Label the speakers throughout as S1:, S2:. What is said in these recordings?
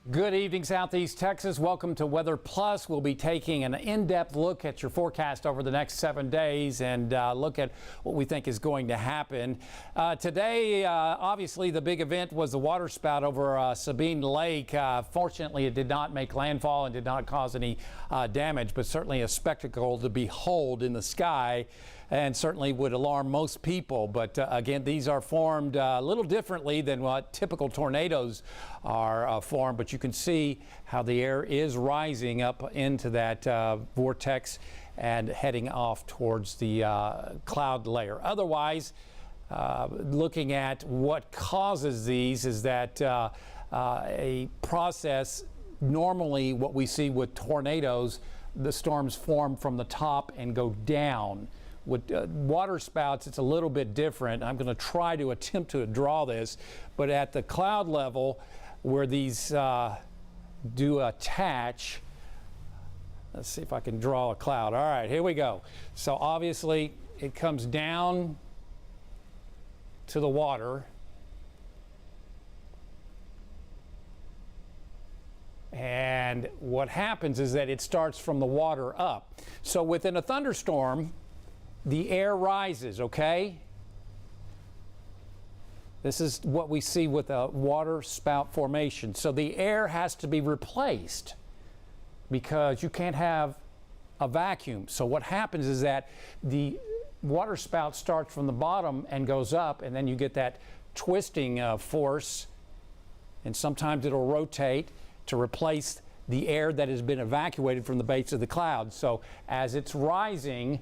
S1: Good evening, Southeast Texas. Welcome to Weather Plus. We'll be taking an in-depth look at your forecast over the next 7 days and look at what we think is going to happen. Today, obviously, the big event was the water spout over Sabine Lake. Fortunately, it did not make landfall and did not cause any damage, but certainly a spectacle to behold in the sky and certainly would alarm most people. But again, these are formed a little differently than what typical tornadoes are formed, but you can see how the air is rising up into that vortex and heading off towards the cloud layer. Otherwise, looking at what causes these is that a process, normally what we see with tornadoes, the storms form from the top and go down. With water spouts, it's a little bit different. I'm going to try to attempt to draw this, but at the cloud level where these do attach, let's see if I can draw a cloud. All right, here we go. So obviously it comes down to the water. And what happens is that it starts from the water up. So within a thunderstorm, the air rises, okay? This is what we see with a water spout formation. So the air has to be replaced because you can't have a vacuum. So what happens is that the water spout starts from the bottom and goes up, and then you get that twisting force, and sometimes it'll rotate to replace the air that has been evacuated from the base of the cloud. So as it's rising,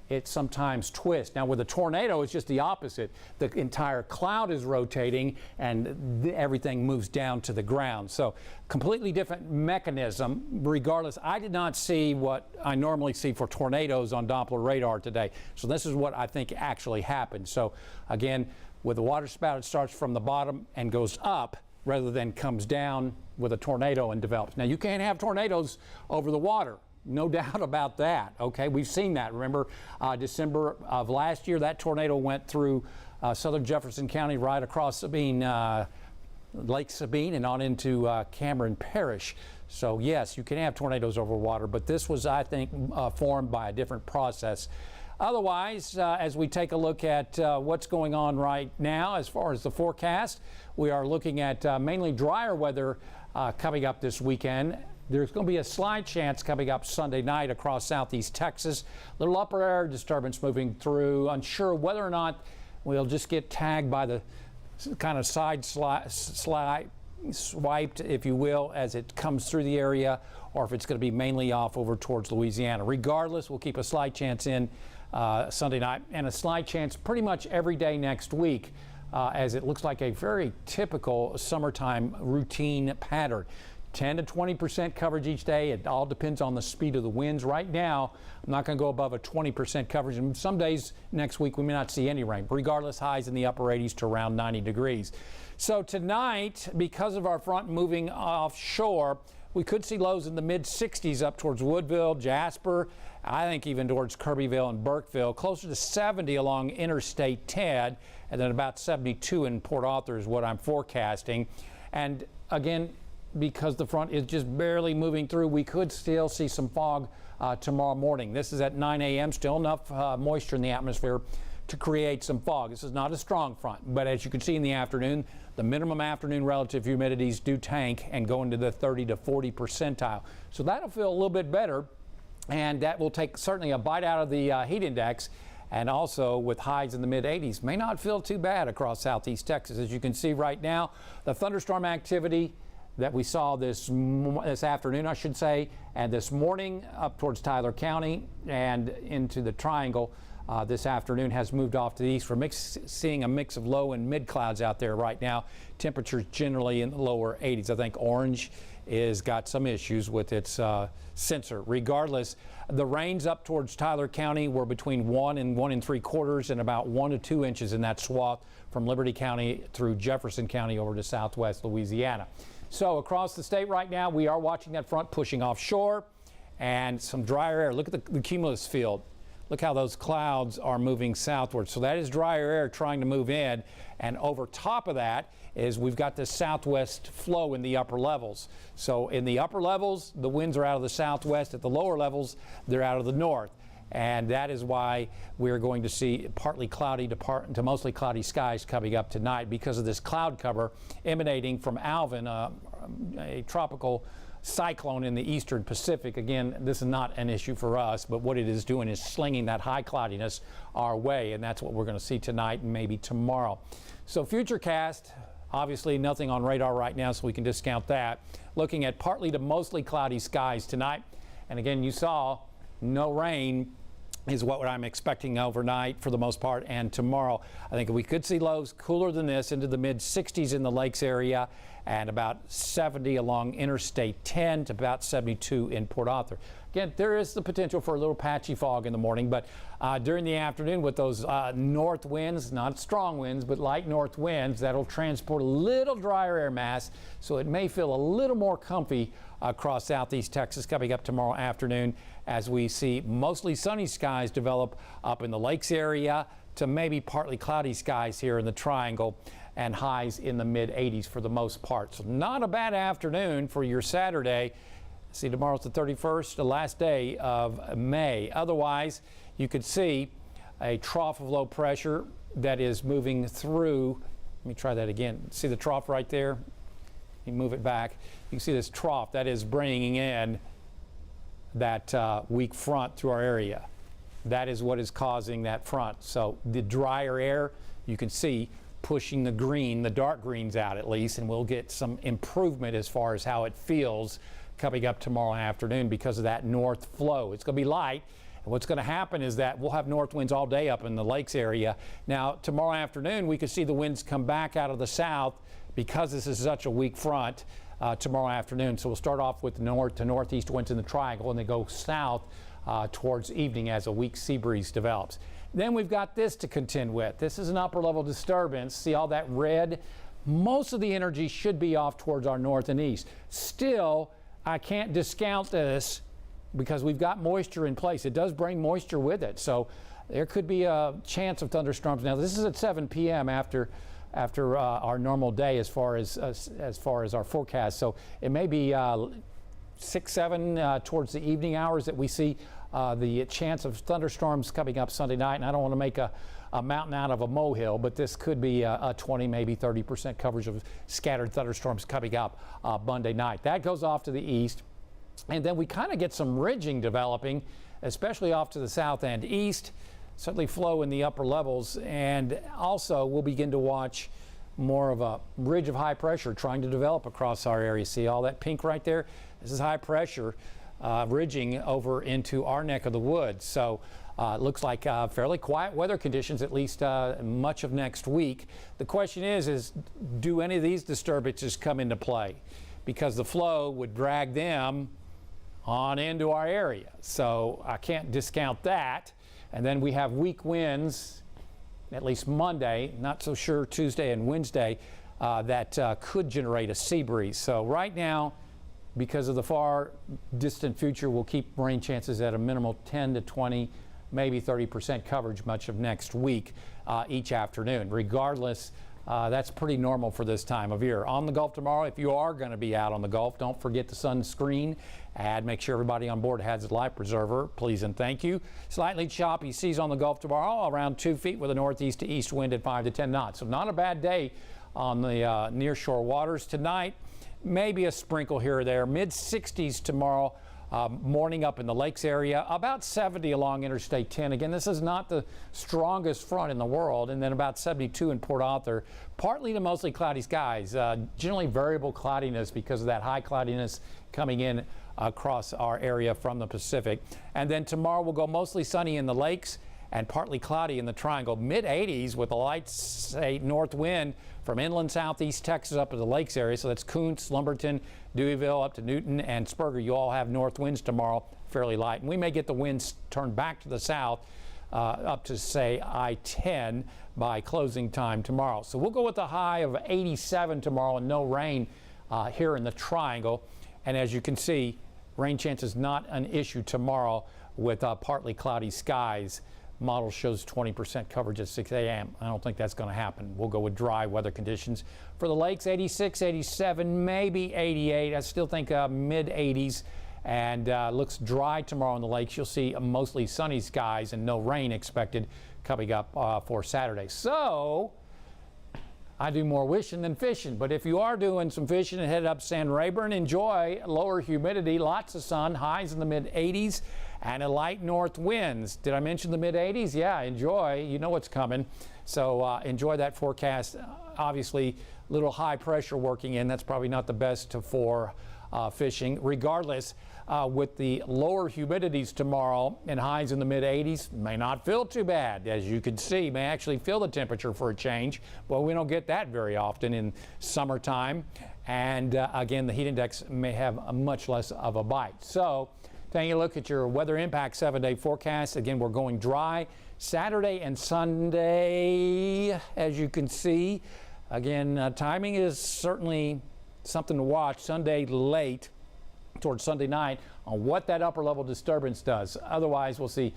S1: it sometimes twists. Now with a tornado, it's just the opposite. The entire cloud is rotating and everything moves down to the ground. So completely different mechanism. Regardless, I did not see what I normally see for tornadoes on Doppler radar today. So this is what I think actually happened. So again, with the water spout, it starts from the bottom and goes up rather than comes down with a tornado and develops. Now you can't have tornadoes over the water. No doubt about that, okay? We've seen that. Remember, December of last year, that tornado went through southern Jefferson County right across Sabine, Lake Sabine and on into Cameron Parish. So yes, you can have tornadoes over water, but this was, I think, formed by a different process. Otherwise, as we take a look at what's going on right now as far as the forecast, we are looking at mainly drier weather coming up this weekend. There's going to be a slight chance coming up Sunday night across southeast Texas. Little upper air disturbance moving through. Unsure whether or not we'll just get tagged by the kind of side swiped, if you will, as it comes through the area, or if it's going to be mainly off over towards Louisiana. Regardless, we'll keep a slight chance in Sunday night and a slight chance pretty much every day next week, as it looks like a very typical summertime routine pattern. 10 to 20% coverage each day. It all depends on the speed of the winds. Right now, I'm not going to go above a 20% coverage. And some days next week, we may not see any rain. Regardless, highs in the upper 80s to around 90 degrees. So tonight, because of our front moving offshore, we could see lows in the mid-60s up towards Woodville, Jasper, I think even towards Kirbyville and Burkeville, closer to 70 along Interstate 10, and then about 72 in Port Arthur is what I'm forecasting. And again, because the front is just barely moving through, we could still see some fog tomorrow morning. This is at 9 a.m., still enough moisture in the atmosphere to create some fog. This is not a strong front, but as you can see in the afternoon, the minimum afternoon relative humidities do tank and go into the 30 to 40 percentile. So that'll feel a little bit better, and that will take certainly a bite out of the heat index. And also with highs in the mid-80s, may not feel too bad across southeast Texas. As you can see right now, the thunderstorm activity that we saw this afternoon, I should say, and this morning up towards Tyler County and into the Triangle this afternoon has moved off to the east. We're seeing a mix of low and mid clouds out there right now. Temperatures generally in the lower 80s. I think Orange is got some issues with its sensor. Regardless, the rains up towards Tyler County were between 1 and 1 3/4 and about 1 to 2 inches in that swath from Liberty County through Jefferson County over to southwest Louisiana. So across the state right now, we are watching that front pushing offshore and some drier air. Look at the cumulus field. look how those clouds are moving southward. So that is drier air trying to move in, and over top of that is we've got this southwest flow in the upper levels. So in the upper levels, the winds are out of the southwest. At the lower levels, they're out of the north. And that is why we're going to see partly cloudy to mostly cloudy skies coming up tonight because of this cloud cover emanating from Alvin, a tropical cyclone in the eastern Pacific. Again, this is not an issue for us, but what it is doing is slinging that high cloudiness our way, and that's what we're going to see tonight and maybe tomorrow. So futurecast, obviously nothing on radar right now, so we can discount that. Looking at partly to mostly cloudy skies tonight, and again, you saw no rain is what I'm expecting overnight for the most part, and tomorrow. I think we could see lows cooler than this into the mid-60s in the lakes area and about 70 along Interstate 10 to about 72 in Port Arthur. Again, there is the potential for a little patchy fog in the morning, but during the afternoon with those north winds, not strong winds, but light north winds, that'll transport a little drier air mass, so it may feel a little more comfy across southeast Texas coming up tomorrow afternoon as we see mostly sunny skies develop up in the lakes area to maybe partly cloudy skies here in the triangle and highs in the mid-80s for the most part. So not a bad afternoon for your Saturday. See, tomorrow's the 31st, the last day of May. Otherwise, you could see a trough of low pressure that is moving through. Let me try that again. See the trough right there? You move it back. You can see this trough that is bringing in that weak front through our area. That is what is causing that front. So the drier air, you can see, pushing the green, the dark greens out at least, and we'll get some improvement as far as how it feels coming up tomorrow afternoon because of that north flow. It's going to be light, and what's going to happen is that we'll have north winds all day up in the lakes area. Now, tomorrow afternoon, we could see the winds come back out of the south because this is such a weak front tomorrow afternoon. So we'll start off with north to northeast winds in the triangle, and they go south towards evening as a weak sea breeze develops. Then we've got this to contend with. This is an upper level disturbance. See all that red? Most of the energy should be off towards our north and east. Still, I can't discount this because we've got moisture in place. It does bring moisture with it. So there could be a chance of thunderstorms. Now, this is at 7 p.m. after our normal day as far as our forecast. So it may be 6, 7 towards the evening hours that we see the chance of thunderstorms coming up Sunday night. And I don't want to make a mountain out of a molehill, but this could be a 20, maybe 30% coverage of scattered thunderstorms coming up Monday night. That goes off to the east. And then we kind of get some ridging developing, especially off to the south and east. Certainly flow in the upper levels, and also we'll begin to watch more of a ridge of high pressure trying to develop across our area. See all that pink right there? This is high pressure ridging over into our neck of the woods. So it looks like fairly quiet weather conditions, at least much of next week. The question is do any of these disturbances come into play? Because the flow would drag them on into our area. So I can't discount that. And then we have weak winds, at least Monday, not so sure Tuesday and Wednesday, that could generate a sea breeze. So right now, because of the far distant future, we'll keep rain chances at a minimal 10 to 20, maybe 30% coverage much of next week each afternoon. Regardless, that's pretty normal for this time of year. On the Gulf tomorrow, if you are going to be out on the Gulf, don't forget the sunscreen and make sure everybody on board has a life preserver. Please and thank you. Slightly choppy seas on the Gulf tomorrow, around 2 feet with a northeast to east wind at 5 to 10 knots. So not a bad day on the nearshore waters tonight. Maybe a sprinkle here or there. Mid-60s tomorrow. Morning up in the lakes area, about 70 along Interstate 10. Again, this is not the strongest front in the world, and then about 72 in Port Arthur. Partly to mostly cloudy skies, generally variable cloudiness because of that high cloudiness coming in across our area from the Pacific. And then tomorrow we'll go mostly sunny in the lakes and partly cloudy in the triangle. Mid-80s with a light, say, north wind from inland southeast Texas up to the lakes area. So that's Kuntz, Lumberton, Deweyville up to Newton and Spurger. You all have north winds tomorrow, fairly light. And we may get the winds turned back to the south up to, say, I-10 by closing time tomorrow. So we'll go with a high of 87 tomorrow and no rain here in the triangle. And as you can see, rain chances not an issue tomorrow with partly cloudy skies. Model shows 20% coverage at 6 a.m. I don't think that's going to happen. We'll go with dry weather conditions. For the lakes, 86, 87, maybe 88. I still think mid 80s. And looks dry tomorrow on the lakes. You'll see mostly sunny skies and no rain expected coming up for Saturday. So I do more wishing than fishing, but if you are doing some fishing and headed up San Rayburn, enjoy lower humidity, lots of sun, highs in the mid 80s, and a light north winds. Did I mention the mid 80s? Yeah, enjoy. You know what's coming. So enjoy that forecast. Obviously, little high pressure working in. That's probably not the best for fishing. Regardless, with the lower humidities tomorrow and highs in the mid 80s, may not feel too bad. As you can see, may actually feel the temperature for a change. Well, we don't get that very often in summertime. And again, the heat index may have a much less of a bite. So taking a look at your weather impact 7-day forecast. Again, we're going dry Saturday and Sunday, as you can see. Again, timing is certainly something to watch. Sunday late towards Sunday night on what that upper level disturbance does. Otherwise, we'll see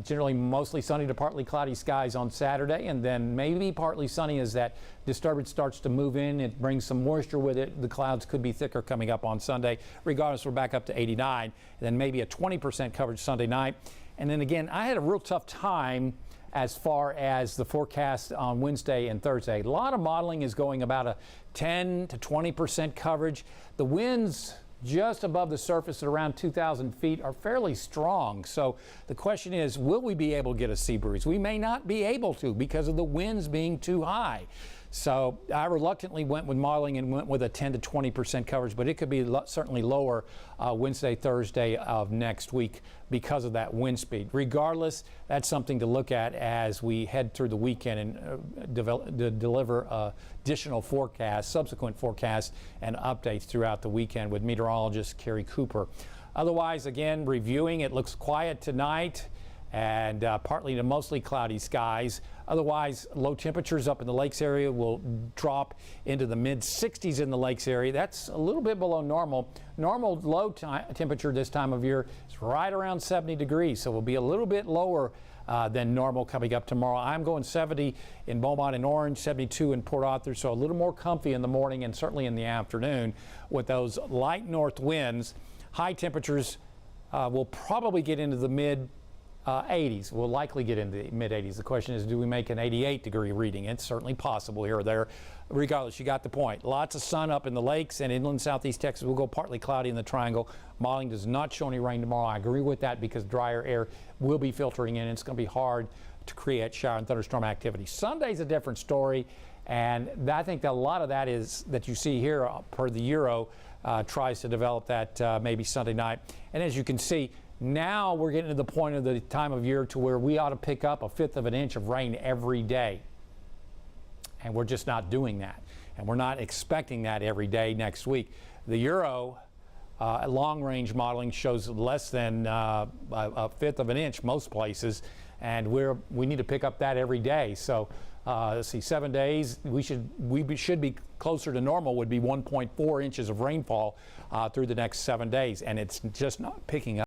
S1: generally mostly sunny to partly cloudy skies on Saturday, and then maybe partly sunny as that disturbance starts to move in. It brings some moisture with it. The clouds could be thicker coming up on Sunday. Regardless, we're back up to 89, and then maybe a 20% coverage Sunday night. And then again, I had a real tough time as far as the forecast on Wednesday and Thursday. A lot of modeling is going about a 10 to 20% coverage. The winds just above the surface at around 2,000 feet are fairly strong. So the question is, will we be able to get a sea breeze? We may not be able to because of the winds being too high. So I reluctantly went with modeling and went with a 10 to 20% coverage, but it could be certainly lower Wednesday, Thursday of next week because of that wind speed. Regardless, that's something to look at as we head through the weekend and deliver additional forecasts, subsequent forecasts, and updates throughout the weekend with meteorologist Carrie Cooper. Otherwise, again, reviewing, it looks quiet tonight and partly to mostly cloudy skies. Otherwise, low temperatures up in the lakes area will drop into the mid 60s in the lakes area. That's a little bit below normal. Normal low temperature this time of year is right around 70 degrees, so we'll be a little bit lower than normal coming up tomorrow. I'm going 70 in Beaumont and Orange, 72 in Port Arthur, so a little more comfy in the morning and certainly in the afternoon with those light north winds. High temperatures will probably get into the mid 80s. We'll likely get into the mid 80s. The question is, do we make an 88-degree reading? It's certainly possible here or there. Regardless, you got the point. Lots of sun up in the lakes and inland southeast Texas. We'll go partly cloudy in the triangle. Modeling does not show any rain tomorrow. I agree with that because drier air will be filtering in. It's going to be hard to create shower and thunderstorm activity. Sunday's a different story, and I think that a lot of that is that you see here per the Euro tries to develop that maybe Sunday night. And as you can see, now we're getting to the point of the time of year to where we ought to pick up 1/5 of an inch of rain every day. And we're just not doing that. And we're not expecting that every day next week. The Euro long-range modeling shows less than a 1/5 of an inch most places. And we need to pick up that every day. So let's see, 7 days, we should be closer to normal, would be 1.4 inches of rainfall through the next 7 days. And it's just not picking up.